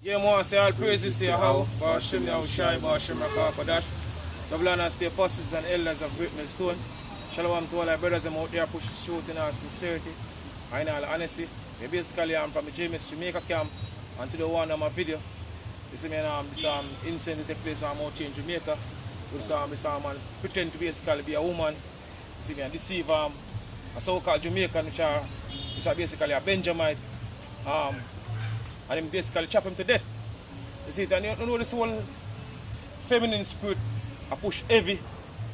Yeah, man, say all praises to Yahweh, Bashim Yahushai, Bashim Rakapadash. Double honors to the apostles and elders of Great Millstone. Shalom to all our brothers out there pushing truth in our sincerity and in all honesty. Me basically I'm from the Jamaica camp, and to the one on my video. You see me, this incident take place out here in Jamaica. This man pretend to basically be a woman. You see me, and deceive a so-called Jamaican which are basically a Benjamite. And him basically chop him to death. You see it, and you know this whole feminine spirit I push heavy,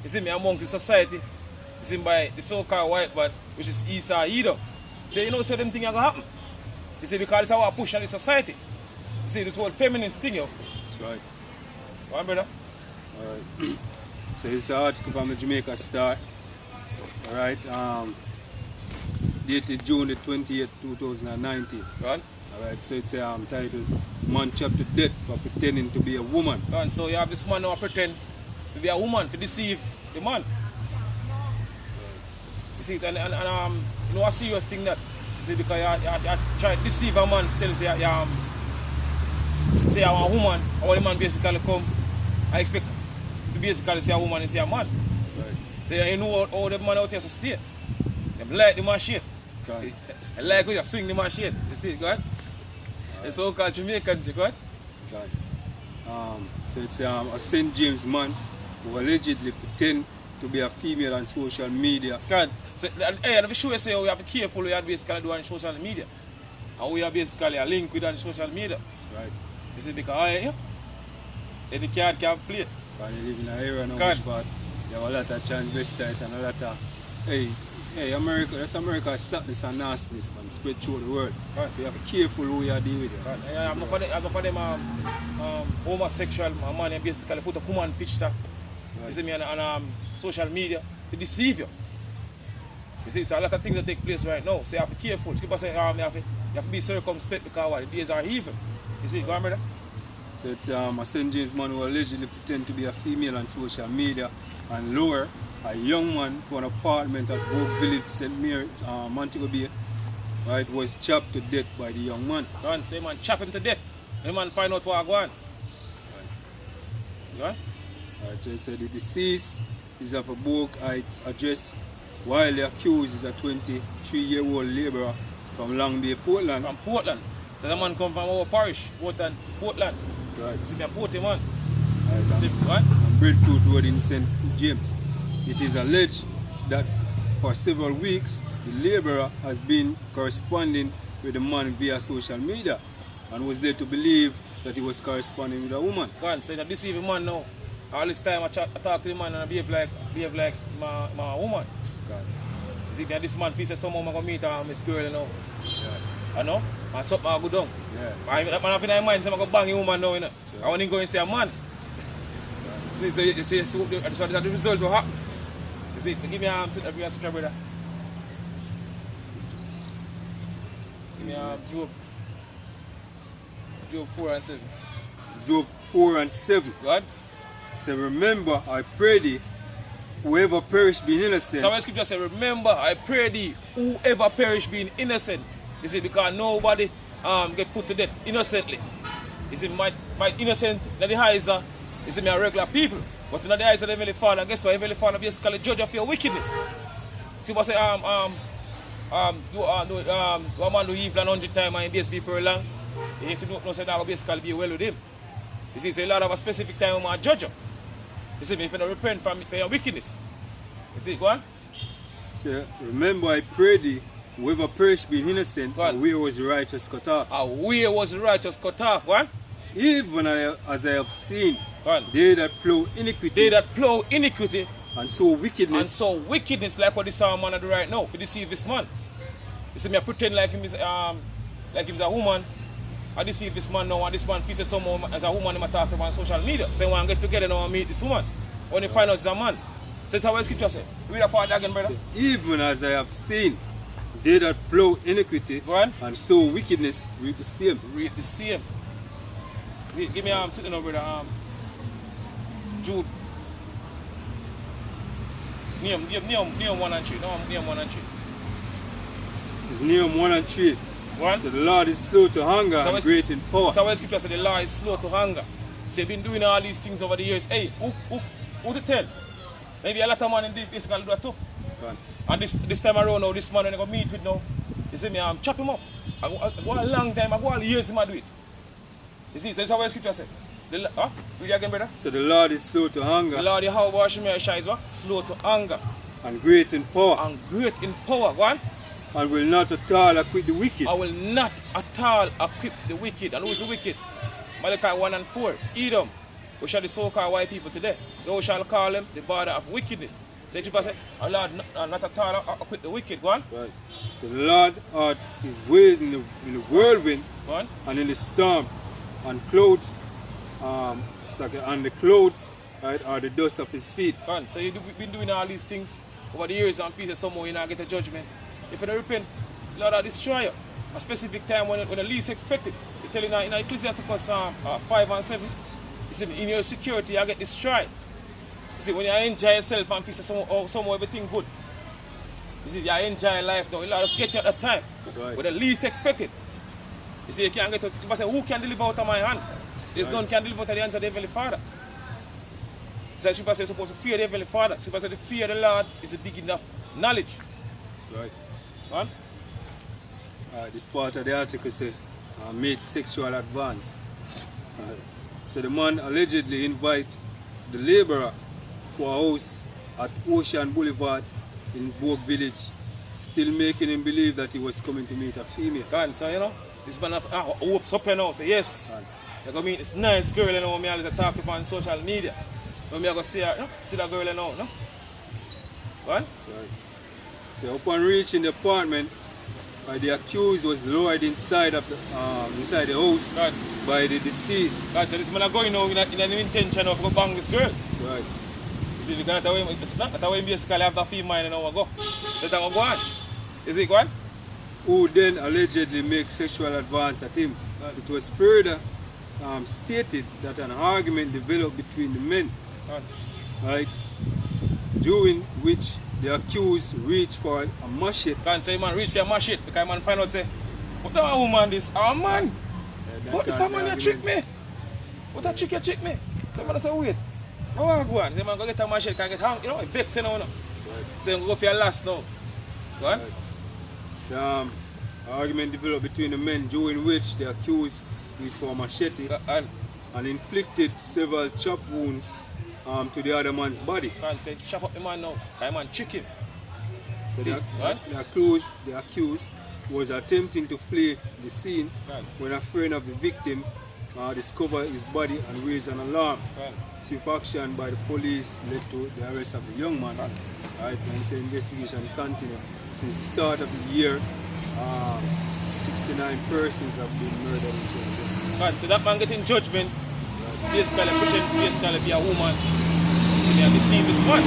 you see me, among the society. You see by the so-called white bad, which is Esau Edom. So you know so them things are gonna happen. You see, because it's how I push on the society. You see this whole feminine thing, yo. That's right. Go on, brother. Alright. So this is an article from the Jamaica Star. Alright. Dated June the 20th, 2019. Go on. Alright, so it's titled Man Chopped to Death for Pretending to be a Woman. Go on. So you have this man now pretend to be a woman to deceive the man. You see it, and you know a serious thing that, you see, because you try to deceive a man to tell you say I'm a woman, and when the man basically come, I expect to basically say a woman and say a man. Right. So you know how the man out here to stay. They like the man shit. Right. They like how you swing the man shit. You see it, go ahead? It's so-called Jamaicans, go ahead? So it's a St. James man who allegedly pretend to be a female on social media. God, so, hey, I'm sure you say we have to be careful we are basically doing on social media. And we are basically a link with on social media. Right. You see, because the card can't play. Because they live in an area now which part you have a lot of transvestite and a lot of hey America, that's America stop this and nastiness, man, spread through the world. Right. So you have to be careful who you are dealing with. I'm not for them homosexual man and basically put a woman picture. Right. You see me on social media to deceive you. You see, so a lot of things that take place right now. So you have to be careful. People say you have to be circumspect because the days are evil. You see, go on, brother. So it's a St. James man who allegedly pretend to be a female on social media and lure a young man to an apartment at Oak Village, St. Mary's, Montego Bay. Right, was chopped to death by the young man. Go on, say man, chop him to death. The man find out what go on. Go on. Right, so it said the deceased is of a Bogue Heights address, while the accused is a 23-year-old labourer from Long Bay, Portland. From Portland. So the man come from our parish, Portland. Right. You see me a Porty man. Right, see, what? Breadfruit Road in St. James. It is alleged that for several weeks the labourer has been corresponding with the man via social media and was led to believe that he was corresponding with a woman. God, so you deceive a man now. All this time I talk to the man and I behave like my woman. God. You see, this man feels like someone I'm going to meet this girl, you know. Yeah. You know? And something I go down. Yeah. That man have in mind, so I'm going to bang a woman now, you know. Sure. I want to go and say a man. Right. So the result will happen. You see, give me a scripture, brother. Give me Job 4 and 7. Job 4 and 7. God? So remember, I pray thee, whoever perish being innocent. So when scripture says, remember, I pray thee, whoever perish being innocent. You see, because nobody get put to death innocently. You see, my innocent in the eyes are, you see, me are regular people. But in the eyes of the Heavenly Father, guess what? Heavenly Father basically judge of your wickedness. See what I say, do a man do evil 100 times and he be very long. You need to know say that will basically be well with him. You see, so a lot of a specific time when I judge you. You see, if you don't repent from your wickedness. You see, go on. So remember, I pray thee, whoever perish being innocent, where was the righteous cut off? Where was the righteous cut off, what? Even as I have seen, they that plow iniquity. They that plow iniquity. And so wickedness. And so wickedness, like what this man do right now, to deceive this man. You see, me I pretend like him is a woman. I deceive this man now, and this man feels someone as a woman him talk to on social media. So when I get together now and meet this woman, when they find out it's a man. So it's how the scripture say. Read that part again, brother. So, even as I have seen, they that plow iniquity, and so wickedness, read the same. Read the same. Give me sitting over brother. Jude. Name 1 and 3. No, name 1 and 3. This is Name 1 and 3. One. So the Lord is slow to anger So and great in power. So when scripture says the Lord is slow to anger. So you've been doing all these things over the years. Hey, who to tell? Maybe a lot of man in this can do that too. Right. And this time around now, this man when I go meet with now, you see me, chop him up. I go a long time, I go all years him do it. You see, so that's what the scripture said. Read it again, brother. So the Lord is slow to anger. The Lord Yahweh Shemaiah is what? Slow to anger. And great in power. And great in power. Go on. And will not at all acquit the wicked. I will not at all equip the wicked. And who is the wicked? Malachi 1 and 4. Edom, which are the so-called white people today. Thou shall call them the border of wickedness. Say to say, our Lord not at all equip the wicked. Go on. Right. So the Lord art his ways in the whirlwind. Go on. And in the storm. And clothes. It's like and the clothes, right, are the dust of his feet. Go on. So you've been doing all these things over the years and feels somehow you not get a judgment. If you don't repent, Lord will destroy you. A specific time when the least expected. You tell you in Ecclesiasticus 5 and 7, you see, in your security you get destroyed. You see, when you enjoy yourself and feel somehow everything good. You see, you enjoy life now. Lord just get you at that time. Right. When the least expected. You see, you can't get to say, who can deliver out of my hand? There's none can deliver out of the hands of the Heavenly Father. So Scripture says you're supposed to fear the Heavenly Father. Scripture says the fear of the Lord is a big enough knowledge. Right. What? This part of the article says, made sexual advance. So the man allegedly invite the laborer to a house at Ocean Boulevard in Bogue Village, still making him believe that he was coming to meet a female. God, so you know, this man have hopes up now, say yes. You're going to meet this nice girl, you know, me always talk to on social media. When I go see her, you know, see that girl, you know, no? What? Right. So upon reaching the apartment, the accused was lowered inside of the house God. by the deceased. God, so this man is going now in an intention of go bang this girl. Right. You see, because that's why basically have the female, you know, go. So that will go on. Is it go on? Who then allegedly make sexual advance at him. God. It was further stated that an argument developed between the men, God. right, during which the accused reached for a machete. Can't say man reach for a machete because man find out say, what the woman this? Oh man! What is that man you trick me? What a trick you trick me? Someone say wait. No one go on. Say man go get a machete, can get hung, you know, vex you know. Right. Say go for your last now. Go on. Right. So argument developed between the men during which the accused reached for a machete and inflicted several chop wounds to the other man's body. Can't say chop up the man now, because man trick him. So See, the accused was attempting to flee the scene when a friend of the victim discovered his body and raised an alarm. Swift action by the police led to the arrest of the young man. Right, and the investigation continued. Since the start of the year, 69 persons have been murdered in Jamaica. God, so that man getting judgment, basically pretend be a woman. See, they deceive this man.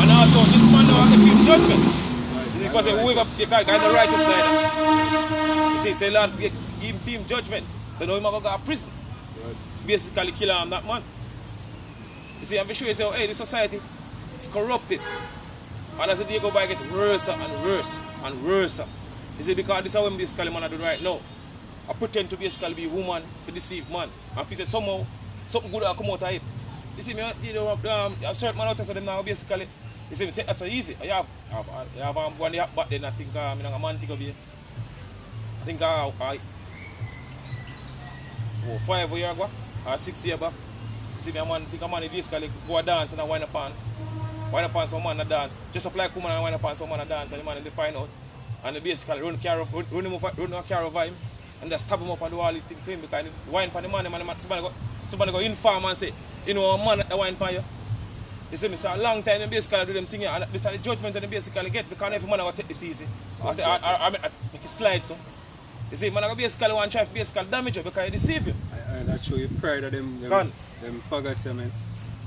And also this man now get him judgment. Because whoever the guy in the righteous side. You see, say Lord give him judgment. So now he might go to prison. Basically kill him that man. You see, I'm sure you say, hey, this society is corrupted. And as the day go by, it gets worse and worse and worse. You see, because this is what this man are doing right now. I pretend to basically be a woman to deceive man. And if you say somehow, something good will come out of it. You see, you know, a certain man out there, so them now basically, you see, me take that so easy. You have one day back then, I think I'm a man think of you. I think 5 years ago, or 6 years back. You see, me a man think a man basically go a dance and a wind upon some man a dance. Just up like woman and wind upon some man a dance, and the man they find out. And they basically run a car over him and they stab him up and do all these things to him because the wine upon the man, somebody go inform and say, you know, a man that wine upon you. You see me, so a long time they basically do them things and this is the judgment that they basically get because every man will take this easy. I make it slide so. You see, man will basically want to try to basically damage you because he deceive you. And that show you pride of them faggots, I mean.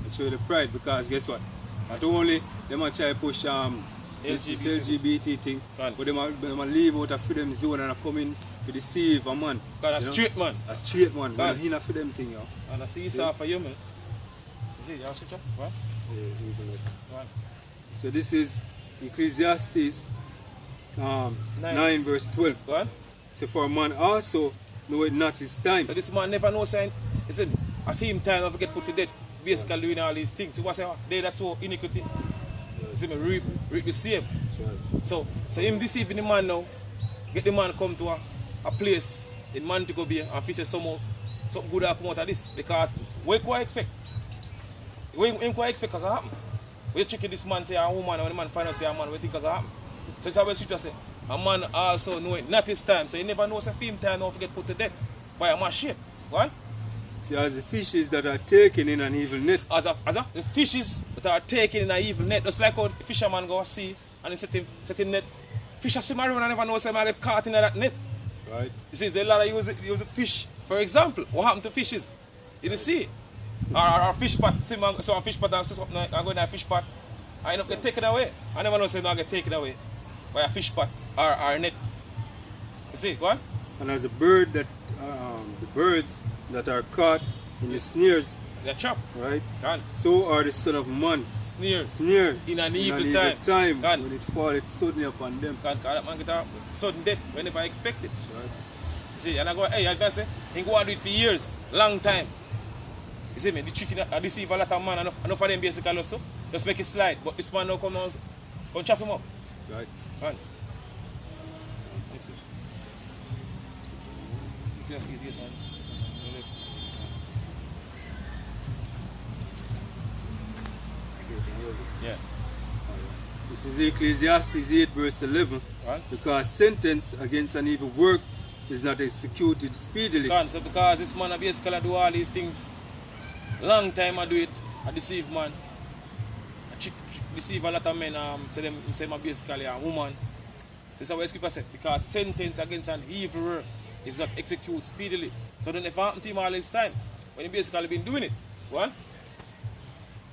That show you the pride because guess what? Not only they might try to push this LGBT thing, but they might leave out a freedom zone and come in to deceive a man. Because a straight man. A straight man, but he not for them thing, yo. And I see it's for you, man. You see, your scripture? What? Yeah, so this is Ecclesiastes 9 verse 12. What? So for a man also know it not his time. So this man never know saying, listen, I see him time never get put to death, basically doing all these things. So what say, they that's so iniquity. See me reap the same. Right. So him deceiving the man now, get the man come to a place in Montego Bay and fish something good will come out of this. Because what you expect? What you expect can happen? When you trick this man say a woman, when the man find out say a man, what you think can happen? So it's how the scripture say, a man also know it not his time. So he never knows if him time not get put to death by a man shape. What? See, as the fishes that are taken in an evil net. As the fishes that are taken in an evil net, just like how the fisherman go see and he set him net. Fish swim around and never know say man get caught in that net. Right. You see, there's a lot of use a fish. For example, what happened to fishes in the sea? Or fish pot, so a fish pot and go in a fish pot, I end up get taken away. I never know say not get taken away by a fish pot or a net. You see, go on? And as a bird that the birds that are caught in the snares, they're trapped. right? Gone. So are the son of man. Snare. In an evil time. When it falleth suddenly upon them. That man get a sudden death whenever I expect it. Right. You see, and I go, hey, I can say, he go and do it for years, long time. You see me, the trick I deceive a lot of man, enough of them basically also, just make it slide. But this man now come down and chop him up. Right. Right. It's just easy, man. Yeah. This is Ecclesiastes 8 verse 11. Right. Because sentence against an evil work is not executed speedily. So because this man basically do all these things, long time I do it, I deceive man. I deceive a lot of men, say I'm basically a woman. So that's what Scripture said. Because sentence against an evil work is not executed speedily. So don't ever happen to him all these times when he basically been doing it. What?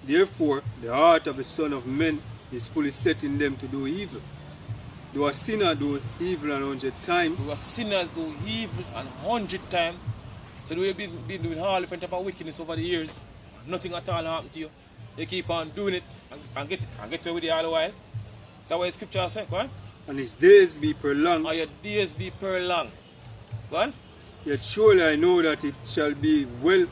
Therefore, the heart of the Son of Men is fully set in them to do evil. Though a sinner do evil 100 times. Though sinners do evil 100 times. So we've been doing all different type of wickedness over the years. Nothing at all happened to you. You keep on doing it and get away with it all the while. That's what the scripture says, go on. And his days be prolonged. And your days be prolonged. Go on. Yet surely I know that it shall be well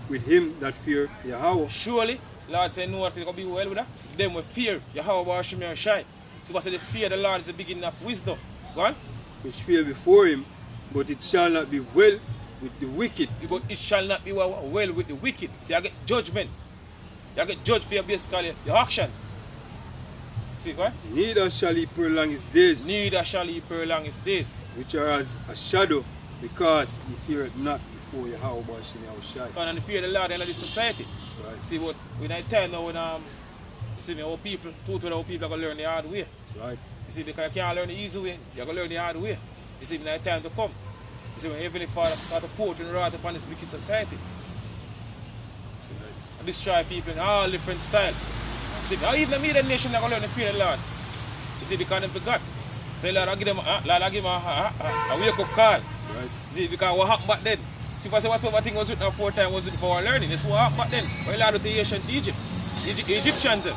with him that fear Yahweh. Surely, Lord said, no, that it will be well with that. Them will fear Yahweh Bashim Yahushai. So what said the fear of the Lord is the beginning of wisdom. Go on. Which fear before him, but it shall not be well with the wicked. But it shall not be well with the wicked. See, I get judgment. You get judged for your basically your actions. See, what? Neither shall he prolong his days. Neither shall he prolong his days. Which are as a shadow, because he feareth not before Yahweh Bashim Yahushai. And the fear of the Lord in the society. Right. See, but when I tell now when you see me, our people, our people are going to learn the hard way. Right. You see, because you can't learn the easy way, you're going to learn the hard way. You see, when it's time to come. You see, when Heavenly Father start to pour and wrath upon this wicked society. See, and destroy people in all different styles. You see, now even the media nation are going to learn the fear of the Lord. You see, because they forgot. So Lord, I give them a wake-up call. Right. See, because what happened back then? People say whatever thing was written 4 times was written for our learning. That's what happened back then. When Lord with the ancient Egypt. Egyptians.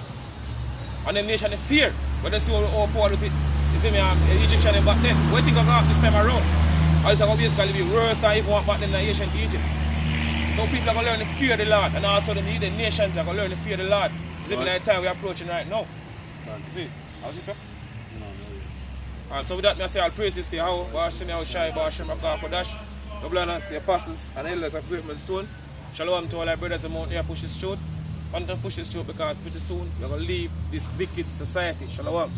And the nation they fear. But they see how poor with it. You see me, Egyptians back then. What do you think of this time around? Or it's going to basically be worse than even back then in the ancient Egypt. So people are going to learn the fear of the Lord. And also the nations are going to learn the fear of the Lord. You see me, the time we're approaching right now. You see? How's it go? And so with that, I say I'll praise this to Yahweh, Bashim Yahushai, Bashim Rakapadash, the blood the apostles and elders of Great Millstone. Shalom to all our brothers and out there push this through. Want to push this through because pretty soon we're going to leave this wicked society. Shalom.